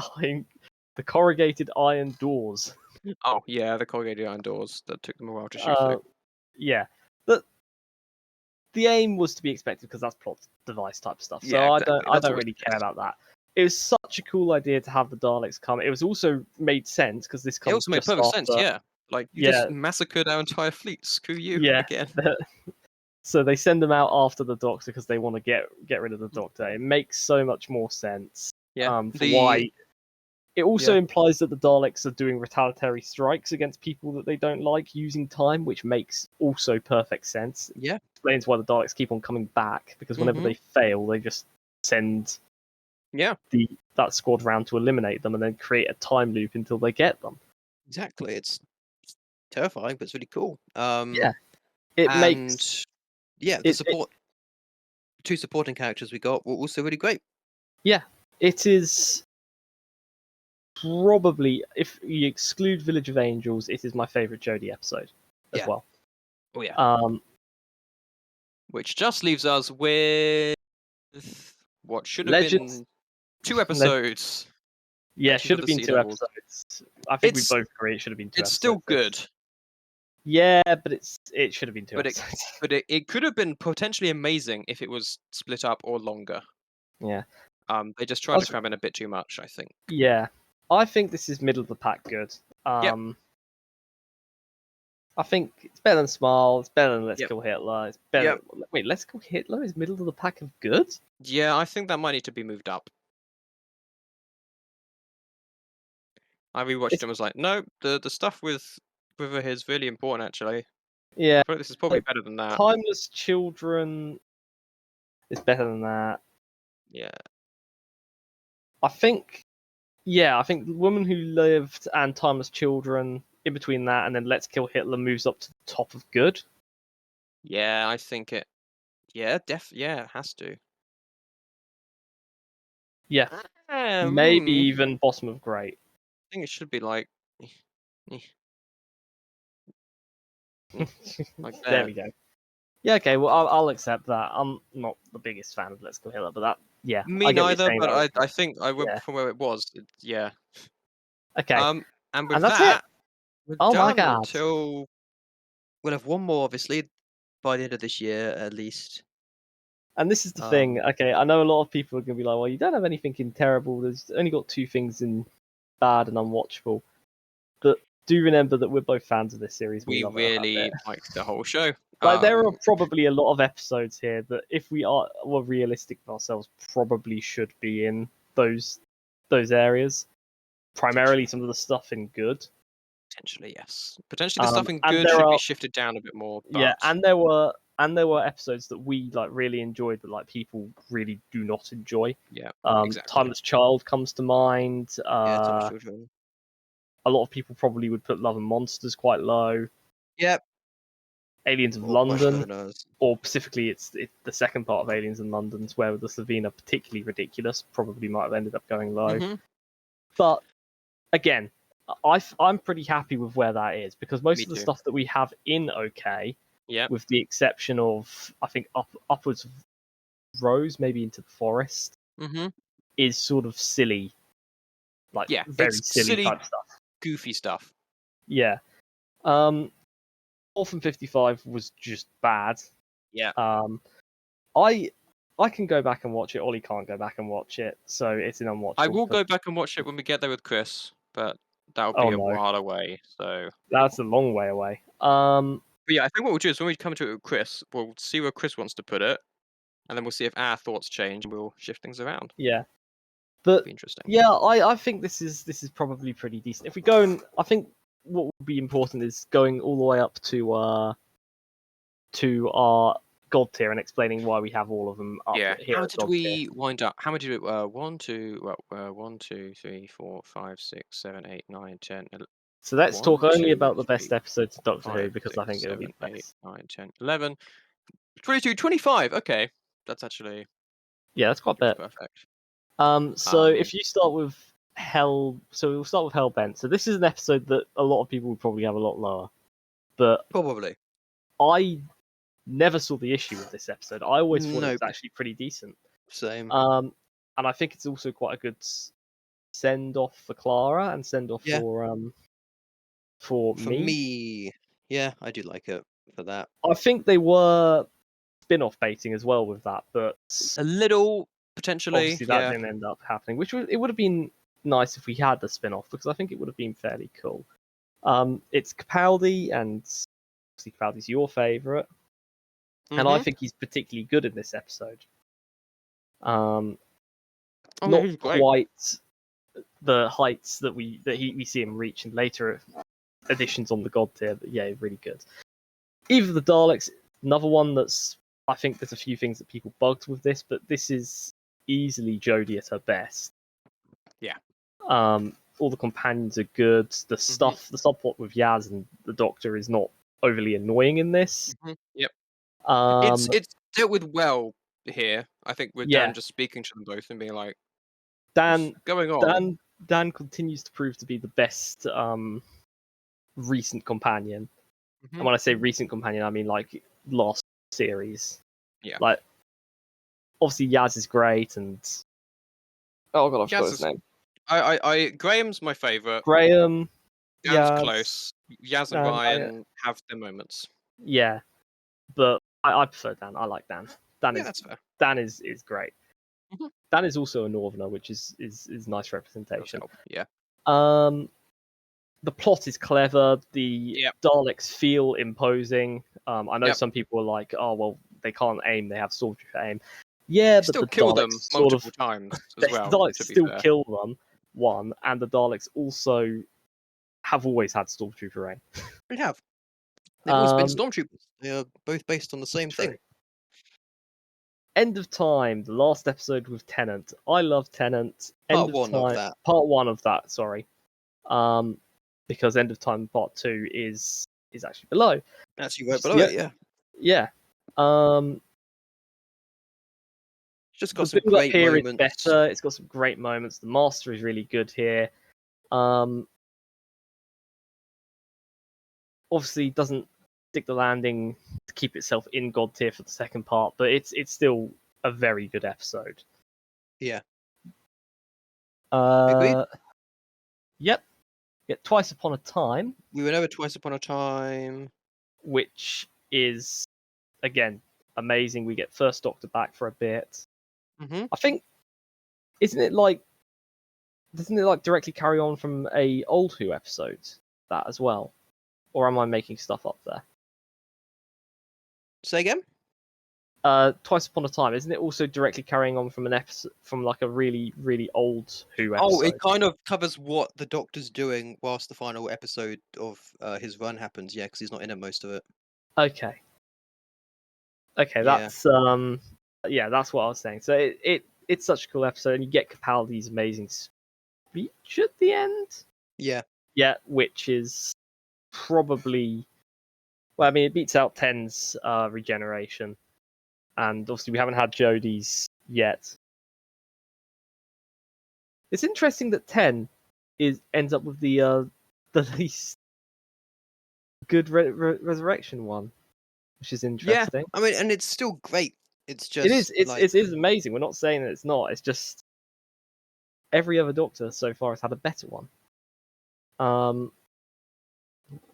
corrugated iron doors.
Oh yeah, the corrugated iron doors that took them a while to shoot through.
Yeah, the aim was to be expected because that's plot device type stuff. So
Yeah, exactly.
I don't really care about that. It was such a cool idea to have the Daleks come. It was also made sense because this comes.
It also made perfect sense. Yeah, like you just massacred our entire fleet. Screw you again.
So they send them out after the Doctor because they want to get rid of the Doctor. It makes so much more sense.
Yeah.
Why? It also implies that the Daleks are doing retaliatory strikes against people that they don't like using time, which makes also perfect sense.
Yeah.
Explains why the Daleks keep on coming back, because whenever they fail, they just send that squad round to eliminate them and then create a time loop until they get them.
Exactly. It's terrifying, but it's really cool. Two supporting characters we got were also really great.
Yeah, it is probably, if you exclude Village of Angels, it is my favourite Jodie episode as well.
Oh yeah. Which just leaves us with what should have been 2 episodes.
Yeah, should have been 2 episodes. I think we both agree it should have been 2 episodes.
It's still good.
Yeah, but it should have been 2 episodes.
But it could have been potentially amazing if it was split up or longer.
Yeah.
They just tried to cram in a bit too much, I think.
Yeah. I think this is middle of the pack good. I think it's better than Smile, it's better than Let's Kill Hitler, it's better Wait, Let's Kill Hitler is middle of the pack of good?
Yeah, I think that might need to be moved up. I rewatched it and was like, no, the stuff with her is really important, actually.
Yeah.
I feel like this is probably better than that.
Timeless Children is better than that.
Yeah.
I think The Woman Who Lived and Timeless Children, in between that and then Let's Kill Hitler, moves up to the top of good.
Yeah, I think it. Yeah, it has to.
Yeah. Maybe even bottom of great.
I think it should be like. Like
there we go. Yeah, okay, well, I'll accept that. I'm not the biggest fan of Let's Kill Hitler, but that,
Me neither, but I think I went from where it was. Yeah.
Okay.
And with
that's
that,
it. Oh my god.
Until we'll have one more, obviously, by the end of this year, at least.
And this is the thing. Okay, I know a lot of people are going to be like, well, you don't have anything in terrible. There's only got 2 things in bad and unwatchable. But do remember that we're both fans of this series.
We really liked the whole show.
Like, there are probably a lot of episodes here that, if we were realistic with ourselves, probably should be in those areas. Primarily some of the stuff in good.
Potentially, yes. Potentially the stuff in good should be shifted down a bit more. But...
Yeah, and there were episodes that we really enjoyed, but people really do not enjoy.
Yeah,
exactly. Timeless Child comes to mind.
Timeless Children.
A lot of people probably would put Love and Monsters quite low.
Yep.
Aliens of London, or specifically it's the second part of Aliens in London, where the Slovene are particularly ridiculous. Probably might have ended up going low.
Mm-hmm.
But again, I'm pretty happy with where that is, because most
Me
of the
too.
stuff that we have in OK,
Yep.
with the exception of I think upwards of Rose, maybe into the forest, is sort of silly, like very
it's
silly type stuff.
Goofy stuff.
Yeah. Orphan 55 was just bad.
Yeah.
I can go back and watch it. Ollie can't go back and watch it, so it's an unwatchable.
I will go back and watch it when we get there with Chris, but that'll be a while away. So
that's a long way away.
But yeah, I think what we'll do is when we come to it with Chris, we'll see where Chris wants to put it, and then we'll see if our thoughts change, and we'll shift things around.
Yeah, but
be interesting.
Yeah, I think this is probably pretty decent. If we go and I think what would be important is going all the way up to our God tier and explaining why we have all of them up here.
How did we wind up? How many did we 1, 2, 3, 4, 5, 6, 7, 8, 9, 10, 11.
So let's talk only about the best episodes of Doctor Who, because I think it'll be the best.
8, 9, 10, 11, 22, 25. Okay, that's actually
that's quite a bit.
Perfect.
So if you start with Hell, so we'll start with Hellbent. So this is an episode that a lot of people would probably have a lot lower, but
probably
I never saw the issue with this episode. I always thought it was actually pretty decent.
Same.
And I think it's also quite a good send off for Clara and send off for
me. Yeah, I do like it for that.
I think they were spin-off baiting as well with that, but
a little potentially.
Obviously, that didn't end up happening, which it would have been nice if we had the spin-off, because I think it would have been fairly cool. It's Capaldi, and obviously Capaldi's your favourite, and I think he's particularly good in this episode. Not quite the heights that we see him reach in later editions on the God tier, but yeah, really good. Eve of the Daleks, another one that's, I think there's a few things that people bugged with this, but this is easily Jodie at her best.
Yeah.
All the companions are good. The stuff, the subplot with Yaz and the Doctor is not overly annoying in this.
Yep. It's dealt with well here. I think with Dan just speaking to them both and being like,
Dan,
what's going on?
Dan continues to prove to be the best recent companion. And when I say recent companion, I mean like last series.
Yeah.
Like, obviously Yaz is great, and oh god, I forgot his name.
Graham's my favourite.
Graham,
Dan's close. Yaz and Ryan have their moments.
Yeah, but I prefer Dan. I like Dan.
That's fair.
Dan is great. Dan is also a Northerner, which is nice representation.
Yeah.
The plot is clever. The Daleks feel imposing. I know some people are like, oh well, they can't aim. They have Stormtrooper aim. Yeah, but the
kill
Daleks
them multiple times as well.
The Daleks still kill them. One, and the Daleks also have always had Stormtrooper aim.
They have. They've always been Stormtroopers. They are both based on the same thing.
End of Time, the last episode with Tennant. I love Tennant.
Part one of that.
Sorry. Because End of Time Part 2 is actually below.
Actually, right below it, yeah.
Yeah.
Just got some great moments.
It's better. It's got some great moments. The Master is really good here. Obviously, doesn't stick the landing to keep itself in God tier for the second part, but it's still a very good episode.
Yeah.
Agreed? Yep. Yeah, Twice Upon a Time.
We went over Twice Upon a Time.
Which is, again, amazing. We get First Doctor back for a bit. I think, doesn't it like directly carry on from a old Who episode, that as well? Or am I making stuff up there?
Say again?
Twice Upon a Time, isn't it also directly carrying on from an episode, from like a really, really old Who episode?
Oh, it kind of covers what the Doctor's doing whilst the final episode of his run happens, yeah, because he's not in it most of it.
Okay, that's that's what I was saying. So it's such a cool episode, and you get Capaldi's amazing speech at the end.
Yeah,
which is probably, well, I mean, it beats out Ten's regeneration, and obviously we haven't had Jodie's yet. It's interesting that Ten ends up with the least good resurrection one, which is
Yeah,
interesting.
I mean, and it's still great. It's
It is.
just like
It is amazing. We're not saying that it's not. It's just every other Doctor so far has had a better one.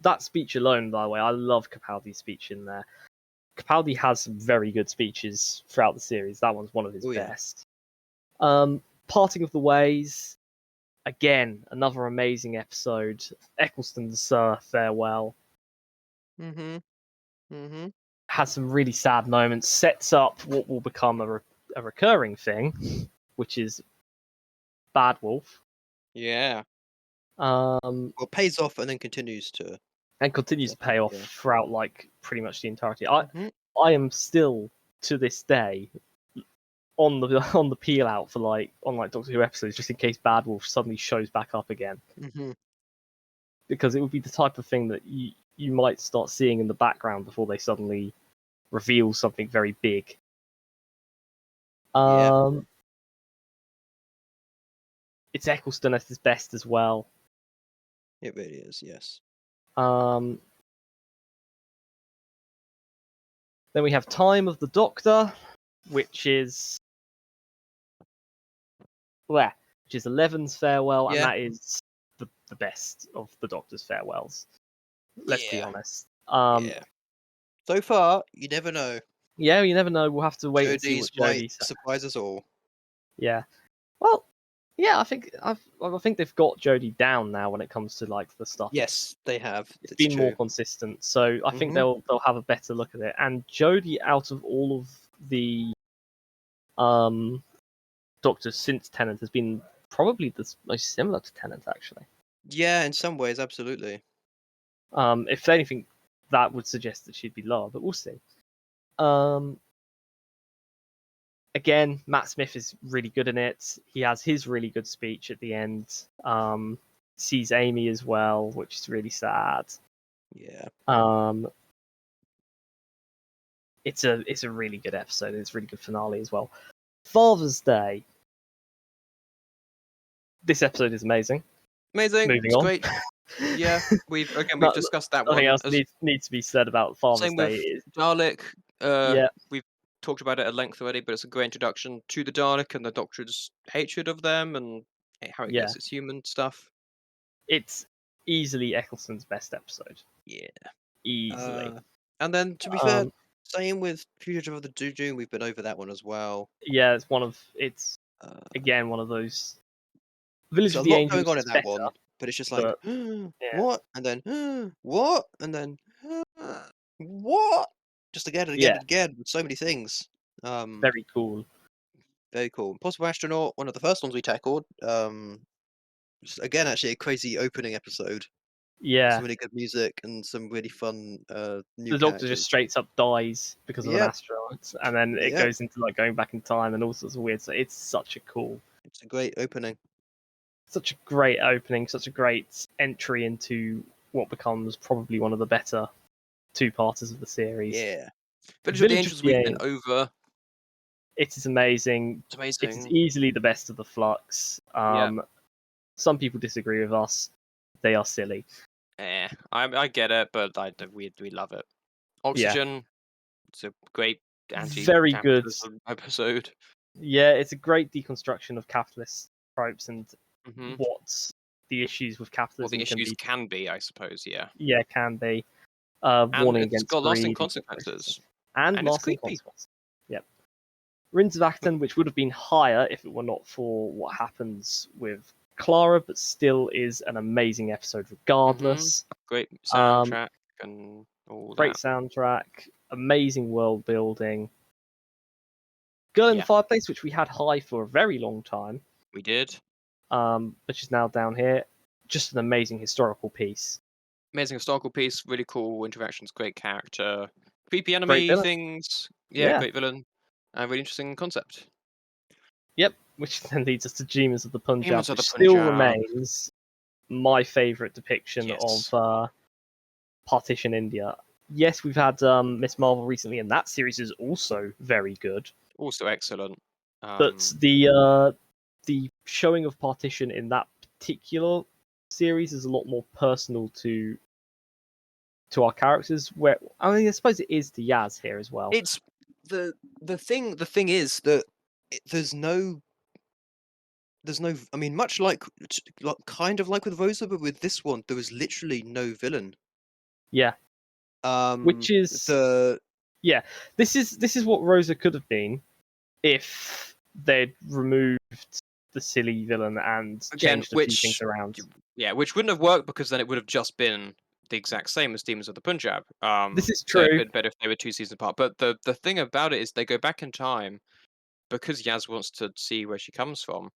That speech alone, by the way, I love Capaldi's speech in there. Capaldi has some very good speeches throughout the series. That one's one of his best. Parting of the Ways, again, another amazing episode. Eccleston's farewell. Has some really sad moments. Sets up what will become a recurring thing, which is Bad Wolf.
Yeah.
Well, pays off and then continues to
pay off throughout like pretty much the entirety. I am still to this day on the peel out for like Doctor Who episodes just in case Bad Wolf suddenly shows back up again. Because it would be the type of thing that you might start seeing in the background before they suddenly reveal something very big. It's Eccleston at his best as well.
It really is, yes.
Then we have Time of the Doctor, which is Eleven's farewell, and that is the best of the Doctor's farewells. Let's be honest.
So far, you never know.
Yeah, you never know. We'll have to wait and see what
Jodie's might
Jodie says.
surprise us all.
Yeah. Well, yeah, I think they've got Jodie down now when it comes to like the stuff.
Yes, they have.
It's been more consistent, so I think they'll have a better look at it. And Jodie, out of all of the Doctors since Tennant, has been probably the most similar to Tennant, actually.
Yeah, in some ways, absolutely.
If anything, that would suggest that she'd be lower, but we'll see. Again, Matt Smith is really good in it. He has his really good speech at the end. Sees Amy as well, which is really sad.
Yeah.
It's a really good episode. It's a really good finale as well. Father's Day. This episode is amazing.
Amazing.
Moving on.
Great. Yeah, we've discussed that
nothing
one.
Nothing else needs to be said about Father's
Same
Day.
With Dalek. We've talked about it at length already, but it's a great introduction to the Dalek and the Doctor's hatred of them and how it gets its human stuff.
It's easily Eccleston's best episode.
Yeah.
Easily.
And then, to be fair, same with Fugitive of the Doom. We've been over that one as well.
Yeah, it's again one of those. Village of
the
the
Angels
Angels
going on in that
better,
one, but it's just like what, and then what, and then what, just again and again and again with so many things.
Very cool.
Very cool. Possible Astronaut, one of the first ones we tackled. Again, actually a crazy opening episode.
Yeah.
So many good music and some really fun new
The Doctor just straight up dies because of an asteroid, and then it goes into like going back in time and all sorts of weird. So it's such a cool.
It's a great opening.
Such a great opening. Such a great entry into what becomes probably one of the better two-parters of the series.
Yeah. Village of the Angels we've been over.
It is amazing.
It's amazing.
It is easily the best of the Flux. Some people disagree with us. They are silly.
I get it, but we love it. Oxygen, it's a great
very good
episode.
Yeah, it's a great deconstruction of capitalist tropes and what the issues with capitalism
can be, I suppose.
Yeah, can be. Warning against
it's got lasting
greed,
consequences.
And lasting consequences. Yep. Rins of Acton, which would have been higher if it were not for what happens with Clara, but still is an amazing episode regardless.
Great soundtrack and all that.
Great soundtrack, amazing world building. Girl in the Fireplace, which we had high for a very long time.
We did.
Which is now down here. Just an amazing historical piece.
Amazing historical piece, really cool interactions, great character. Creepy enemy things. Yeah, great villain. Really interesting concept.
Yep, which then leads us to Demons of the Punjab, which still remains my favourite depiction of Partition India. Yes, we've had Miss Marvel recently, and that series is also very good.
Also excellent.
But the showing of Partition in that particular series is a lot more personal to our characters. Where I mean, I suppose it is to Yaz here as well.
It's the thing is that there's no. I mean, much like kind of like with Rosa, but with this one, there was literally no villain.
Yeah. Which is this is what Rosa could have been if they'd removed the silly villain and changed a few things around.
Yeah, which wouldn't have worked because then it would have just been the exact same as Demons of the Punjab.
This is
so it'd
true.
been better if they were 2 seasons apart. But the thing about it is they go back in time because Yaz wants to see where she comes from.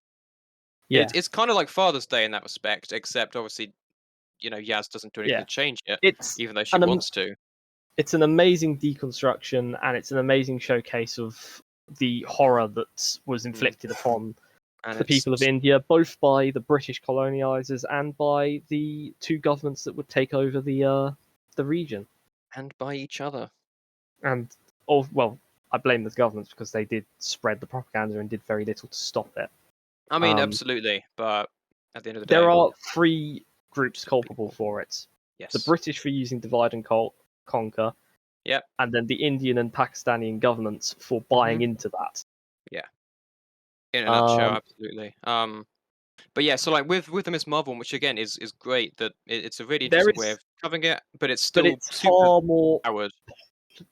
Yeah.
It's kind of like Father's Day in that respect, except obviously, Yaz doesn't do anything to change it, even though she wants to.
It's an amazing deconstruction, and it's an amazing showcase of the horror that was inflicted upon the people of India, both by the British colonizers and by the two governments that would take over the region,
and by each other.
And I blame the governments because they did spread the propaganda and did very little to stop it.
I mean, absolutely, but at the end of the day,
there are 3 groups culpable for it.
Yes.
The British for using divide and conquer.
Yep.
And then the Indian and Pakistani governments for buying into that.
Yeah. In a nutshell, absolutely. But yeah, so like with the Miss Marvel, which again is great, that it's a really interesting way of covering it, but it's still
far more
powered.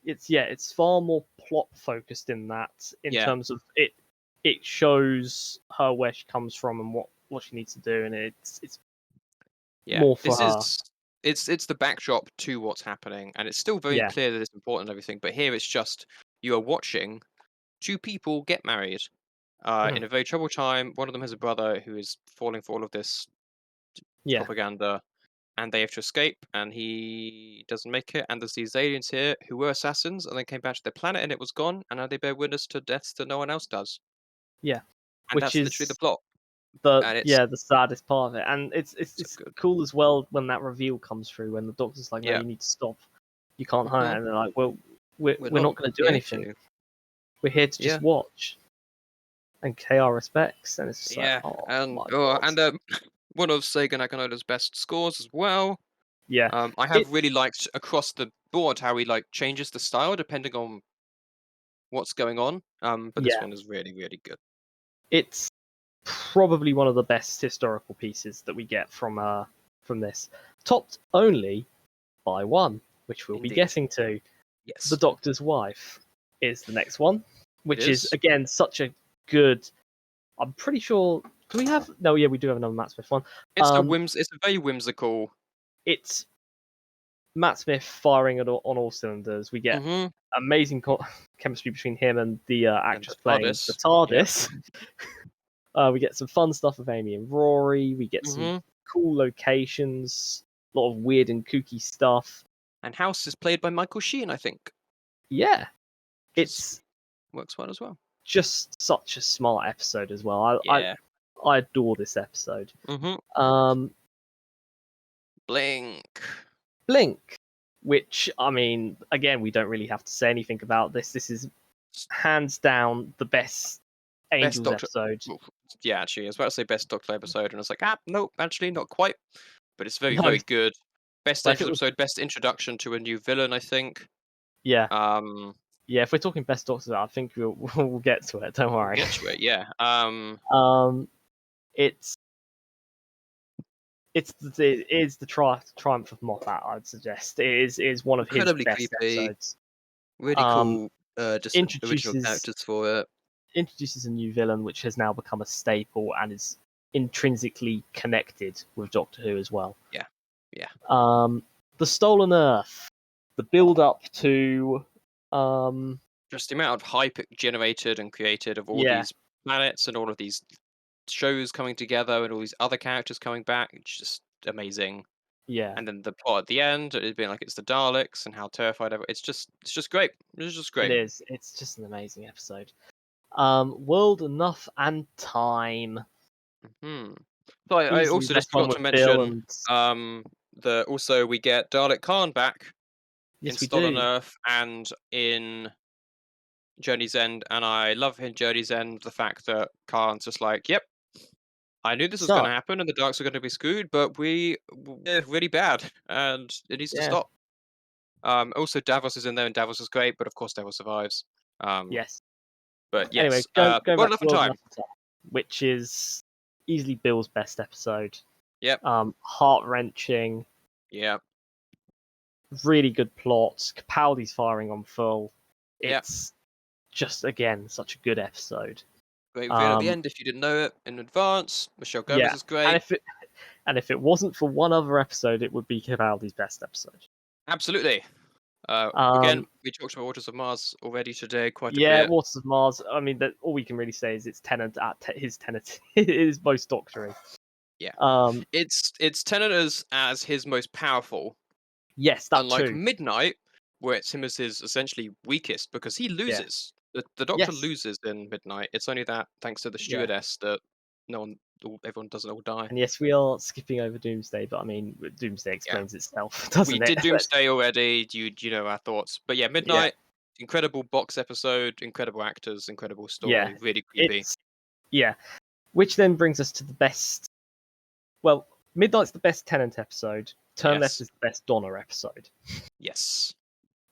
It's far more plot focused in that, in terms of it. It shows her where she comes from and what she needs to do, and it's more for her.
It's the backdrop to what's happening, and it's still very clear that it's important and everything. But here it's just you are watching 2 people get married in a very troubled time. One of them has a brother who is falling for all of this propaganda, and they have to escape, and he doesn't make it. And there's these aliens here who were assassins, and they came back to their planet, and it was gone, and now they bear witness to deaths that no one else does.
Yeah,
and that's literally the plot.
The saddest part of it, and it's cool as well when that reveal comes through, when the doctor's like, "No, you need to stop. You can't hide," and they're like, "Well, we're not going to do anything. We're here to just watch and pay our respects." And it's just like,
one of Sega Nakanola's best scores as well.
Yeah,
I have really liked across the board how he changes the style depending on what's going on. But this one is really, really good.
It's probably one of the best historical pieces that we get from this, topped only by one, which we'll be getting to.
Yes.
The Doctor's Wife is the next one, which is again such a good. I'm pretty sure. Do we have? No, yeah, we do have another Matt Smith one.
It's it's a very whimsical.
It's Matt Smith firing on all cylinders. We get amazing chemistry between him and the actress playing the TARDIS. We get some fun stuff with Amy and Rory. We get some cool locations, a lot of weird and kooky stuff.
And House is played by Michael Sheen, I think.
Yeah, it's
works well as well.
Just such a smart episode as well. I adore this episode. Blink, which, I mean, again, we don't really have to say anything about this. This is hands down the best Angels episode.
Yeah, actually, I was about to say best Doctor episode, and I was like, nope, actually, not quite. But it's very, very good. Best Angels episode, best introduction to a new villain, I think.
Yeah. Yeah, if we're talking best Doctor, I think we'll get to it. Don't worry.
We'll get to it, yeah.
It is the triumph of Moffat, I'd suggest. It is one of his best episodes.
Really cool. Just original characters for it.
Introduces a new villain, which has now become a staple and is intrinsically connected with Doctor Who as well.
Yeah.
The Stolen Earth, the build up to
just the amount of hype generated and created of all these planets and all of these shows coming together and all these other characters coming back. It's just amazing.
Yeah.
And then the plot at the end, it being like it's the Daleks and how terrified everyone. It's just great. It's just great.
It is. It's just an amazing episode. World Enough and Time.
So I also just forgot to mention also we get Dalek Khan back in Stolen Earth and in Journey's End, and I love in Journey's End the fact that Khan's just like, yep, I knew this was
So,
gonna happen and the Darks are gonna be screwed, but we're really bad, and it needs to
yeah,
stop. Also Davos is in there, and Davos is great, but of course Davos survives. Um,
yes.
but
Anyway,
yes,
going
World
back to
Enough in
World
Time.
Enough Time, which is easily Bill's best episode.
Yep,
Heart wrenching,
yep,
really good plots. Capaldi's firing on full.
yep.
It's just again such a good episode.
Great reveal at the
Um,
end if you didn't know it in advance. Michelle Gomez
yeah,
is
and
great.
if it wasn't for one other episode, it would be Capaldi's best episode.
Absolutely. Again,
Um,
we talked about Waters of Mars already today quite a
yeah,
bit.
Waters of Mars. I mean, all we can really say is it's Tennant at his Tennant is most doctoring.
Yeah,
Um,
it's Tennant as his most powerful,
yes, that
unlike
too.
Midnight, where it's him as his essentially weakest because he
Yeah.
loses. The Doctor
Yes.
loses in Midnight. It's only that thanks to the
Yeah.
stewardess that everyone doesn't all die.
And yes, we are skipping over Doomsday, but I mean, Doomsday explains itself, doesn't
We
it?
did Doomsday already. You know our thoughts, but yeah,
Yeah.
Midnight, incredible box episode, incredible actors, incredible
Yeah.
story, really creepy.
Yeah. Which then brings us to the best. Well, Midnight's the best Tennant episode. Turn Left
Yes.
is the best Donner episode,
Yes,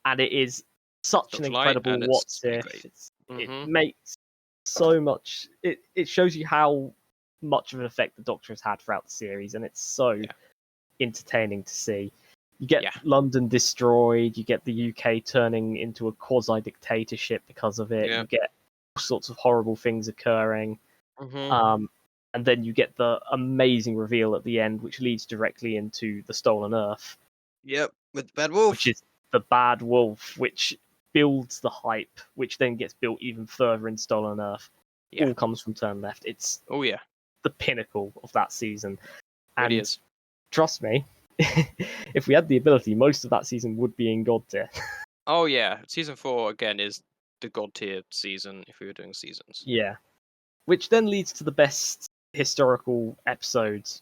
and it is such an
Dr. Light,
incredible
and
what
it's really
if.
great.
It
Mm-hmm.
makes so much. It shows you how much of an effect the Doctor has had throughout the series, and it's so entertaining to see. You get London destroyed. You get the UK turning into a quasi dictatorship because of it.
Yeah.
You get all sorts of horrible things occurring.
Mm-hmm.
And then you get the amazing reveal at the end, which leads directly into the Stolen Earth.
Yep, with the Bad Wolf.
Which is the Bad Wolf, which builds the hype, which then gets built even further in Stolen Earth.
Yeah.
All comes from Turn Left. It's the pinnacle of that season. And
it is.
Trust me, if we had the ability, most of that season would be in God tier.
Oh yeah, season 4 again is the God tier season if we were doing seasons.
Yeah. Which then leads to the best historical episodes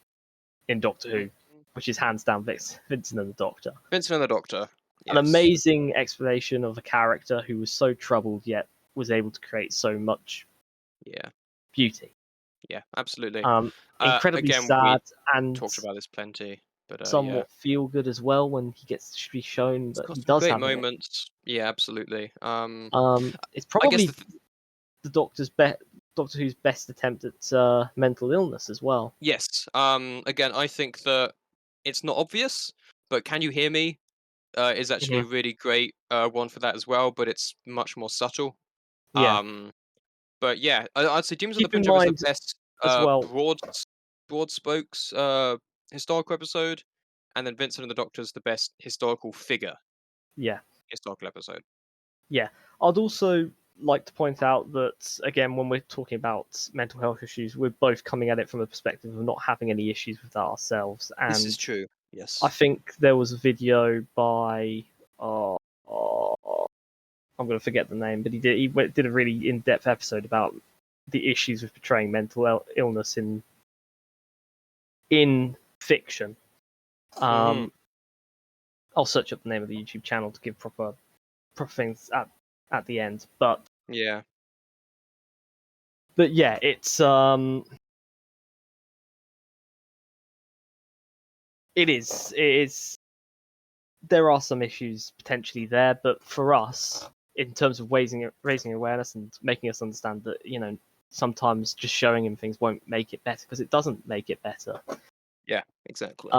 in Doctor Who, which is hands down Vincent and the Doctor.
Vincent and the Doctor. Yes.
An amazing explanation of a character who was so troubled yet was able to create so much beauty.
Yeah, absolutely.
Incredibly
again,
sad
we
and
talked about this plenty, but
somewhat feel good as well when he gets to be shown that he does
great
have
moments. Yeah, absolutely.
It's probably the Doctor Who's best attempt at mental illness as well.
Yes. Again, I think that it's not obvious, but Can You Hear Me is actually a really great one for that as well, but it's much more subtle.
Yeah.
But yeah, I'd say Demons of the
Keep in
Punjab is the
mind
best
as well.
broad spokes historical episode, and then Vincent and the Doctor is the best historical figure.
Yeah.
Historical episode.
Yeah. I'd also like to point out that, again, when we're talking about mental health issues, we're both coming at it from a perspective of not having any issues with that ourselves. And
this is true. Yes.
I think there was a video by I'm going to forget the name, but he did a really in-depth episode about the issues with portraying mental illness in fiction. I'll search up the name of the YouTube channel to give proper things at the end, but yeah, it's it is. There are some issues potentially there, but for us, in terms of raising awareness and making us understand that, you know, sometimes just showing him things won't make it better, because it doesn't make it better.
Yeah, exactly.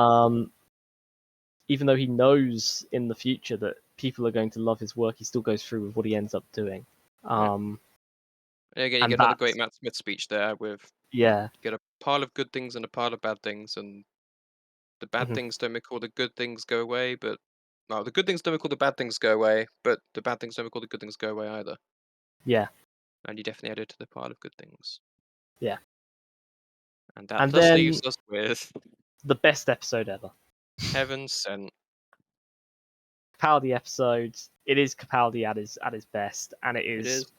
Even though he knows in the future that people are going to love his work, he still goes through with what he ends up doing.
Again, you get another great Matt Smith speech there with you get a pile of good things and a pile of bad things, and the bad things don't make all the good things go away, but the good things don't make all the bad things go away, but the bad things don't make all the good things go away either.
Yeah.
And you definitely added to the pile of good things.
Yeah.
And that thus leaves us with
the best episode ever.
Heaven Sent.
Capaldi episode. It is Capaldi at his best, and it is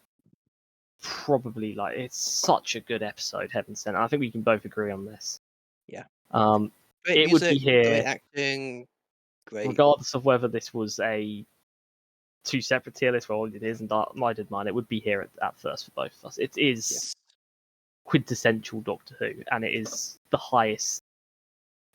probably it's such a good episode, Heaven Sent. I think we can both agree on this.
Yeah.
Great it music, would be here.
Great acting. Great.
Regardless of whether this was a two separate tier lists, well, it is, and I did mine. It would be here at first for both of us. It is quintessential Doctor Who, and it is the highest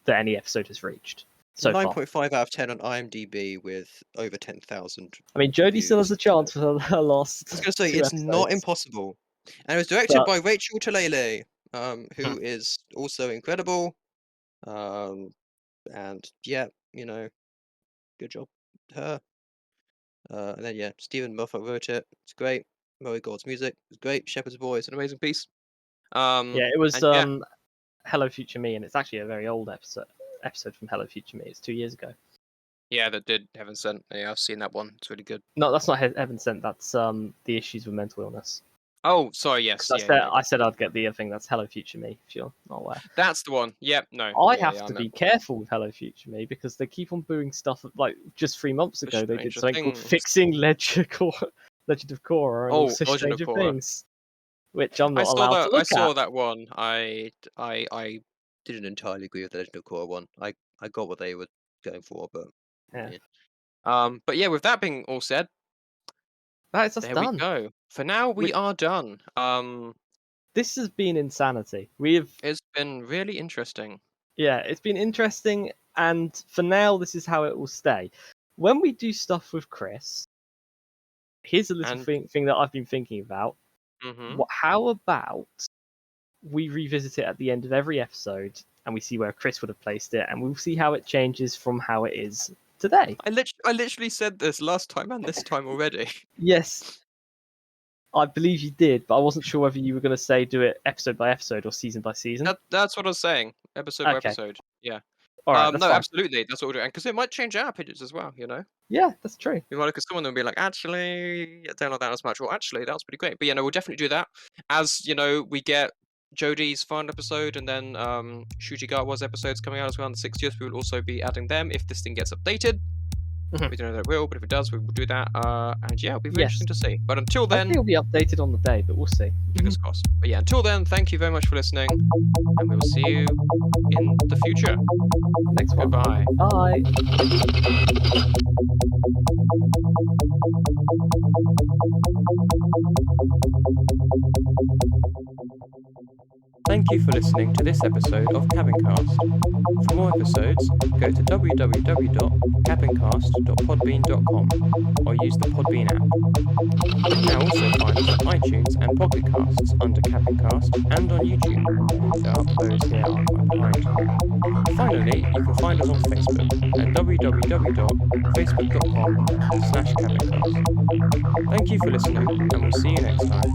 that any episode has reached so far.
9.5 out of 10 on IMDb with over 10,000.
I mean, Jodie still has a chance for her last.
I was going to say,
two
it's
episodes.
not impossible. And it was directed by Rachel Talalay, who is also incredible. And yeah, good job, her. And then yeah, Stephen Moffat wrote it. It's great. Murray Gold's music is great. Shepherd's Boy is an amazing piece.
Yeah, it was
and
Hello Future Me, and it's actually a very old episode from Hello Future Me. It's 2 years ago.
Yeah, that did Heaven Sent. Yeah, I've seen that one. It's really good.
No, that's not Heaven Sent. That's the issues with mental illness.
Oh, sorry. Yes.
I said I'd get the thing. That's Hello Future Me. If you're not aware.
That's the one. Yep. No.
I have to be careful with Hello Future Me because they keep on doing stuff. Like just 3 months ago, they did something called Fixing Legend of Korra and also Stranger Things, which I'm not allowed to look at.
I saw that one. I
didn't entirely agree with the Legend of Korra one. I got what they were going for, but
yeah.
But yeah, with that being all said,
there
done. We go. For now, we are done.
This has been insanity.
It's been really interesting.
Yeah, it's been interesting, and for now, this is how it will stay. When we do stuff with Chris, here's a little thing that I've been thinking about.
Mm-hmm.
How about we revisit it at the end of every episode, and we see where Chris would have placed it, and we'll see how it changes from how it is today.
I literally said this last time and this time already.
Yes, I believe you did, but I wasn't sure whether you were going to say do it episode by episode or season by season.
That's what I was saying. Episode by episode. Yeah.
All right.
No, absolutely. That's what we're doing. Because it might change our opinions as well,
Yeah, that's true.
You might look at someone and be like, actually, I don't like that as much. Or actually, that was pretty great. But we'll definitely do that. As, we get Jodie's final episode and then Shujigawa's episodes coming out as well on the 60th. We will also be adding them if this thing gets updated.
Mm-hmm.
We don't know that it will, but if it does, we will do that. And yeah, it'll be very interesting to see. But until then,
I think it'll be updated on the day, but we'll see.
Fingers crossed. But yeah, until then, thank you very much for listening, and we will see you in the future.
Next one.
Goodbye.
Bye.
Thank you for listening to this episode of Cabincast. For more episodes, go to www.cabincast.podbean.com or use the Podbean app. You can now also find us on iTunes and Pocket Casts under Cabincast and on YouTube. The uploads here are quite behind. Finally, you can find us on Facebook at www.facebook.com/Cabincast. Thank you for listening, and we'll see you next time.